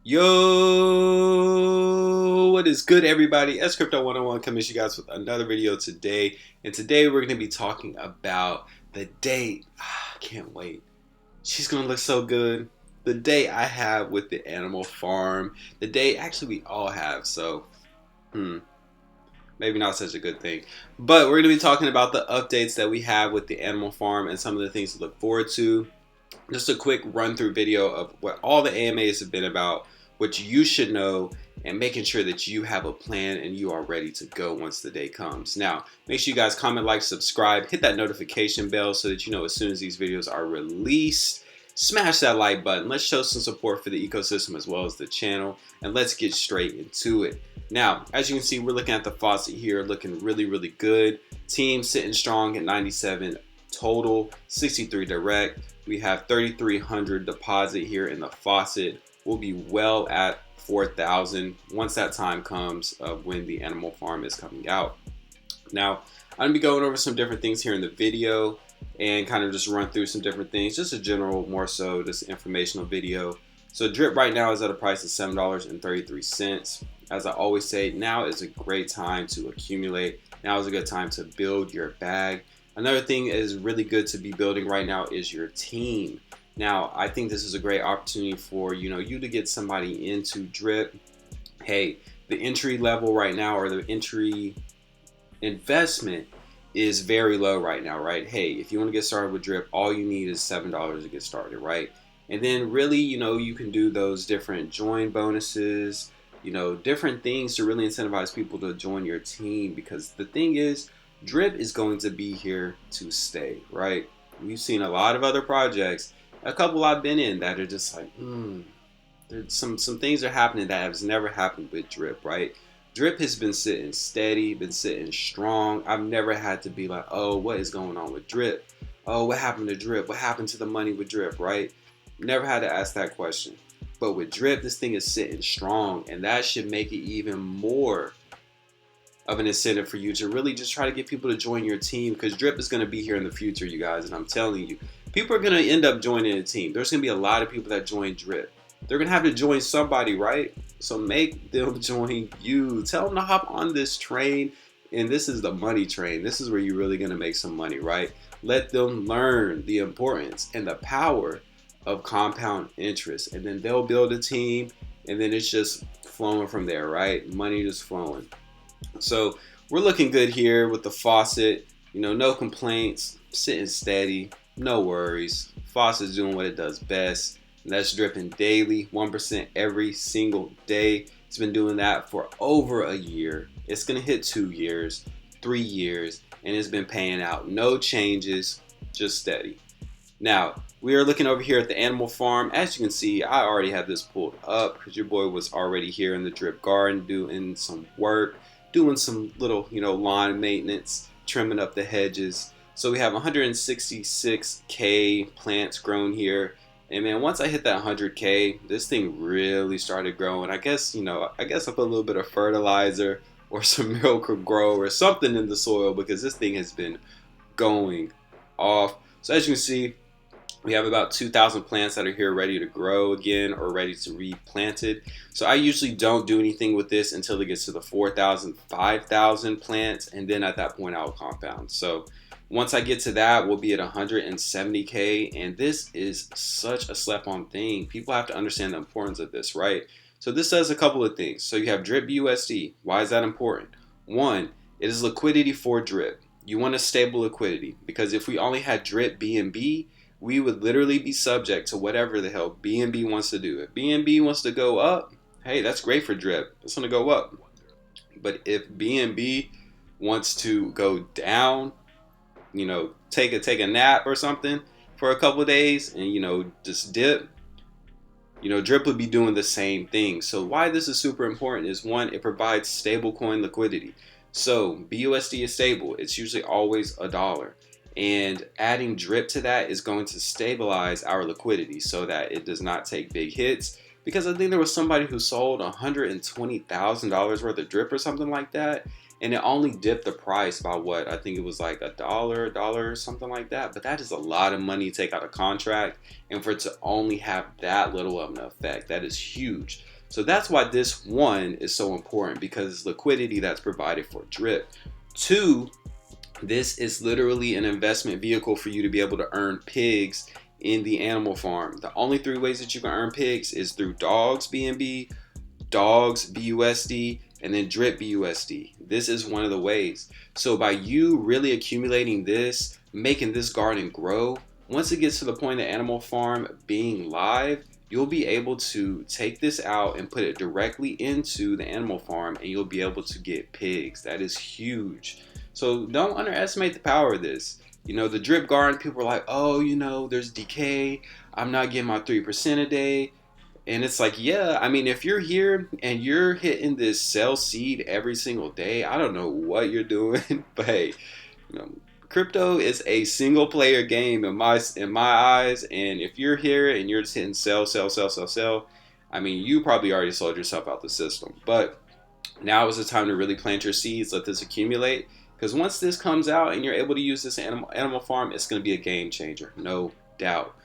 Yo, what is good, everybody? S Crypto 101 coming to you guys with another video today. And today we're going to be talking about the date. I can't wait. She's going to look so good. The date I have with the animal farm. The date actually we all have. So, maybe not such a good thing. But we're going to be talking about the updates that we have with the animal farm and some of the things to look forward to. Just a quick run through video of what all the AMAs have been about, what you should know, and making sure that you have a plan and you are ready to go once the day comes. Now, make sure you guys comment, like, subscribe, hit that notification bell so that you know as soon as these videos are released. Smash that like button. Let's show some support for the ecosystem as well as the channel, and let's get straight into it. Now, as you can see, we're looking at the faucet here, looking really, really good. Team sitting strong at 97 total, 63 direct. We have 3,300 deposit here in the faucet. We'll be well at 4,000 once that time comes of when the animal farm is coming out. Now, I'm gonna be going over some different things here in the video and kind of just run through some different things, just a general, more so just informational video. So drip right now is at a price of $7.33. As I always say, now is a great time to accumulate. Now is a good time to build your bag. Another thing is really good to be building right now is your team. Now, I think this is a great opportunity for you to get somebody into drip. Hey, the entry level right now, or the entry investment, is very low right now, right? Hey, if you want to get started with drip, all you need is $7 to get started, right? And then really, you can do those different join bonuses, different things to really incentivize people to join your team, because the thing is, drip is going to be here to stay, right? We've seen a lot of other projects, a couple I've been in, that are just like, there's some things are happening that has never happened with drip, right? Drip has been sitting steady, been sitting strong. I've never had to be like, oh, what is going on with drip? Oh, what happened to drip? What happened to the money with drip, right? Never had to ask that question. But with drip, this thing is sitting strong, and that should make it even more of an incentive for you to really just try to get people to join your team, because drip is going to be here in the future, you guys, and I'm telling you, people are going to end up joining a team. There's going to be a lot of people that join drip. They're going to have to join somebody, right? So make them join you. Tell them to hop on this train, and this is the money train. This is where you're really going to make some money, right? Let them learn the importance and the power of compound interest, and then they'll build a team, and then it's just flowing from there, right? Money just flowing. So we're looking good here with the faucet, no complaints, sitting steady, no worries. Faucet's doing what it does best, and that's dripping daily, 1% every single day. It's been doing that for over a year. It's gonna hit 2 years, 3 years, and it's been paying out. No changes, just steady. Now, we are looking over here at the animal farm. As you can see, I already have this pulled up because your boy was already here in the drip garden doing some work, doing some little, lawn maintenance, trimming up the hedges. So we have 166K plants grown here. And man, once I hit that 100K, this thing really started growing. I guess I put a little bit of fertilizer or some Miracle-Gro or something in the soil, because this thing has been going off. So as you can see, we have about 2,000 plants that are here ready to grow again or ready to be planted. So I usually don't do anything with this until it gets to the 4,000, 5,000 plants, and then at that point I'll compound. So once I get to that, we'll be at 170K, and this is such a slept-on thing. People have to understand the importance of this, right? So this does a couple of things. So you have drip USD. Why is that important? One, it is liquidity for drip. You want a stable liquidity, because if we only had drip BNB, we would literally be subject to whatever the hell BNB wants to do. If BNB wants to go up, hey, that's great for drip. It's going to go up. But if BNB wants to go down, take a nap or something for a couple of days and, just dip, drip would be doing the same thing. So why this is super important is, one, it provides stable coin liquidity. So BUSD is stable. It's usually always $1. And adding drip to that is going to stabilize our liquidity so that it does not take big hits. Because I think there was somebody who sold $120,000 worth of drip or something like that, and it only dipped the price by what, I think it was like a dollar, something like that. But that is a lot of money to take out a contract, and for it to only have that little of an effect, that is huge. So that's why this one is so important, because it's liquidity that's provided for drip. Two, this is literally an investment vehicle for you to be able to earn pigs in the animal farm. The only three ways that you can earn pigs is through dogs BNB, dogs BUSD, and then drip BUSD. This is one of the ways. So by you really accumulating this, making this garden grow, once it gets to the point of animal farm being live, you'll be able to take this out and put it directly into the animal farm, and you'll be able to get pigs. That is huge. So don't underestimate the power of this. You know, the drip garden, people are like, oh, you know, there's decay. I'm not getting my 3% a day. And it's like, yeah, I mean, if you're here and you're hitting this sell seed every single day, I don't know what you're doing, but hey, you know, crypto is a single player game in my eyes. And if you're here and you're just hitting sell, sell, sell, sell, sell, I mean, you probably already sold yourself out the system. But now is the time to really plant your seeds, let this accumulate. Because once this comes out and you're able to use this animal farm, it's going to be a game changer, no doubt.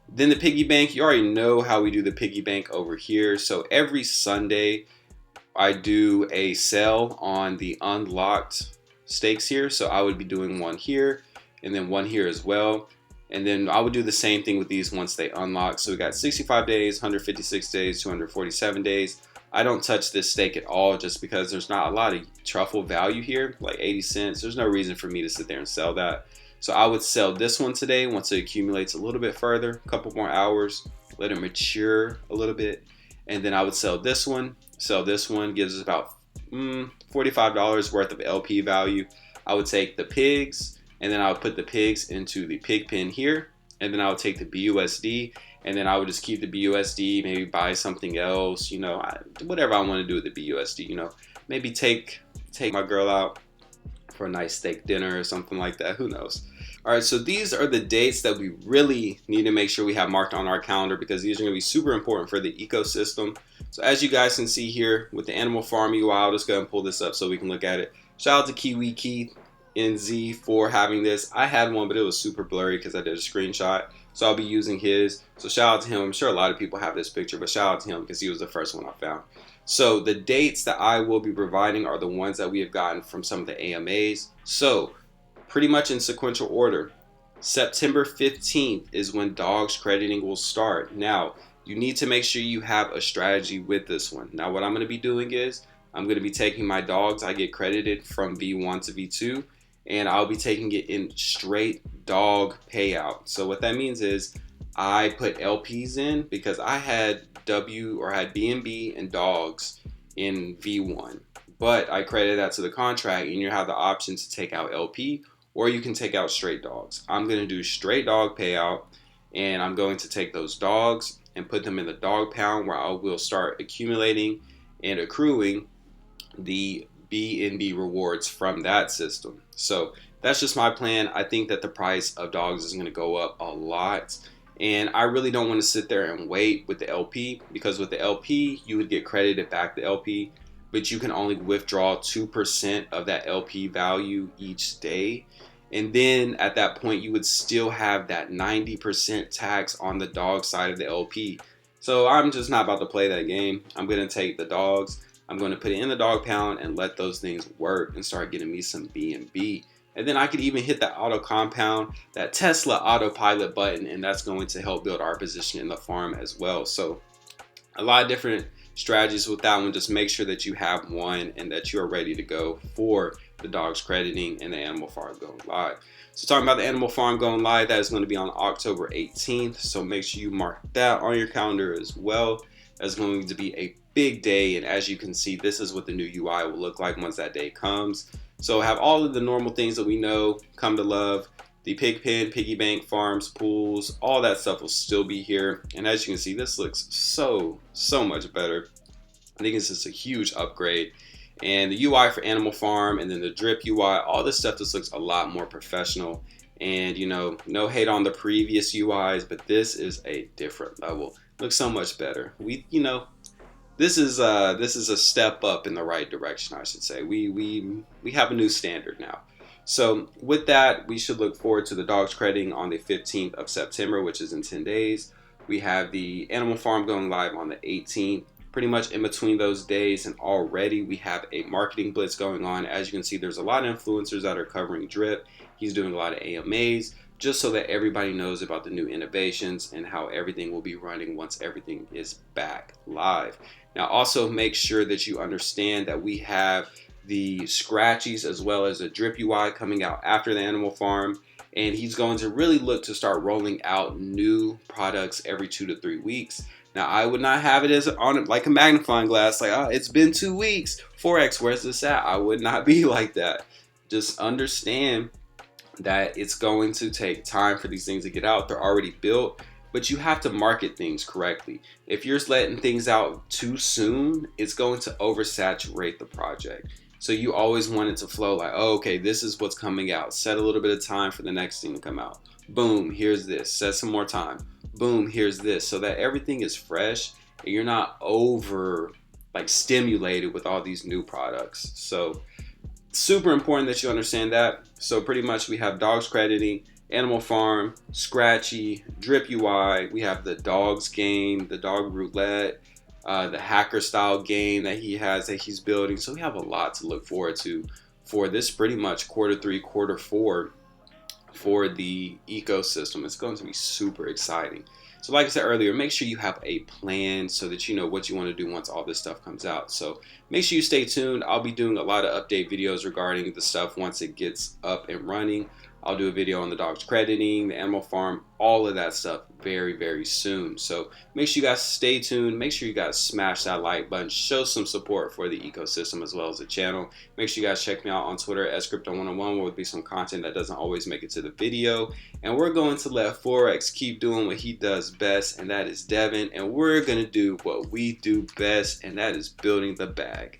Then the piggy bank, you already know how we do the piggy bank over here. So every Sunday, I do a sale on the unlocked stakes here. So I would be doing one here and then one here as well. And then I would do the same thing with these once they unlock. So we got 65 days, 156 days, 247 days. I don't touch this stake at all just because there's not a lot of truffle value here, like 80 cents. There's no reason for me to sit there and sell that. So I would sell this one today once it accumulates a little bit further, a couple more hours, let it mature a little bit. And then I would sell this one. Gives us about $45 worth of LP value. I would take the pigs, and then I would put the pigs into the pig pen here. And then I would take the BUSD, and then I would just keep the BUSD, maybe buy something else, you know, whatever I want to do with the BUSD, you know, maybe take my girl out for a nice steak dinner or something like that. Who knows? All right, so these are the dates that we really need to make sure we have marked on our calendar, because these are going to be super important for the ecosystem. So as you guys can see here with the animal farm UI, I'll just go and pull this up so we can look at it. Shout out to Kiwi Keith NZ for having this. I had one, but it was super blurry because I did a screenshot. So I'll be using his. So shout out to him. I'm sure a lot of people have this picture, but shout out to him because he was the first one I found. So the dates that I will be providing are the ones that we have gotten from some of the AMAs. So pretty much in sequential order. September 15th is when dogs crediting will start. Now, you need to make sure you have a strategy with this one. Now, what I'm going to be doing is I'm going to be taking my dogs I get credited from V1 to V2, and I'll be taking it in straight dog payout. So what that means is I put LPs in because I had had BNB and dogs in V1, but I credited that to the contract, and you have the option to take out LP, or you can take out straight dogs. I'm going to do straight dog payout, and I'm going to take those dogs and put them in the dog pound, where I will start accumulating and accruing the BNB rewards from that system. So that's just my plan. I think that the price of dogs is going to go up a lot, and I really don't want to sit there and wait with the LP, because with the LP you would get credited back the LP, but you can only withdraw 2% of that LP value each day. And then at that point, you would still have that 90% tax on the dog side of the LP. So I'm just not about to play that game. I'm going to take the dogs. I'm going to put it in the dog pound and let those things work and start getting me some BNB. And then I could even hit that auto compound, that Tesla autopilot button, and that's going to help build our position in the farm as well. So a lot of different strategies with that one. Just make sure that you have one and that you are ready to go for the dogs crediting and the animal farm going live. So talking about the animal farm going live, that is going to be on October 18th. So make sure you mark that on your calendar as well. That's going to be a big day. And as you can see, this is what the new UI will look like once that day comes. So have all of the normal things that we know come to love. The pig pen, piggy bank, farms, pools, all that stuff will still be here. And as you can see, this looks so much better. I think it's just a huge upgrade. And the UI for Animal Farm and then the drip UI, all this stuff just looks a lot more professional. And you know, no hate on the previous UIs, but this is a different level. Looks so much better. this is a step up in the right direction, I should say. We have a new standard now. So with that, we should look forward to the dogs crediting on the 15th of September, which is in 10 days. We have the animal farm going live on the 18th. Pretty much in between those days, and already we have a marketing blitz going on. As you can see, there's a lot of influencers that are covering Drip. He's doing a lot of AMAs just so that everybody knows about the new innovations and how everything will be running once everything is back live. Now, also make sure that you understand that we have the scratchies as well as a Drip UI coming out after the animal farm, and he's going to really look to start rolling out new products every 2 to 3 weeks. Now, I would not have it as on it like a magnifying glass, like, oh, it's been 2 weeks. Forex, where's this at? I would not be like that. Just understand that it's going to take time for these things to get out. They're already built, but you have to market things correctly. If you're letting things out too soon, it's going to oversaturate the project. So you always want it to flow like, oh, okay, this is what's coming out. Set a little bit of time for the next thing to come out. Boom, here's this. Set some more time. Boom, here's this, so that everything is fresh and you're not over like stimulated with all these new products. So super important that you understand that. So pretty much we have dogs crediting, animal farm, scratchy, Drip UI. We have the dogs game, the dog roulette, the hacker style game that he has that he's building. So we have a lot to look forward to for this pretty much Q3, Q4 for the ecosystem. It's going to be super exciting. So like I said earlier, make sure you have a plan so that you know what you want to do once all this stuff comes out. So make sure you stay tuned. I'll be doing a lot of update videos regarding the stuff once it gets up and running. I'll do a video on the dogs crediting, the animal farm, all of that stuff very, very soon. So make sure you guys stay tuned. Make sure you guys smash that like button. Show some support for the ecosystem as well as the channel. Make sure you guys check me out on Twitter at Crypto101, where will be some content that doesn't always make it to the video. And we're going to let Forex keep doing what he does best, and that is Devin. And we're going to do what we do best, and that is building the bag.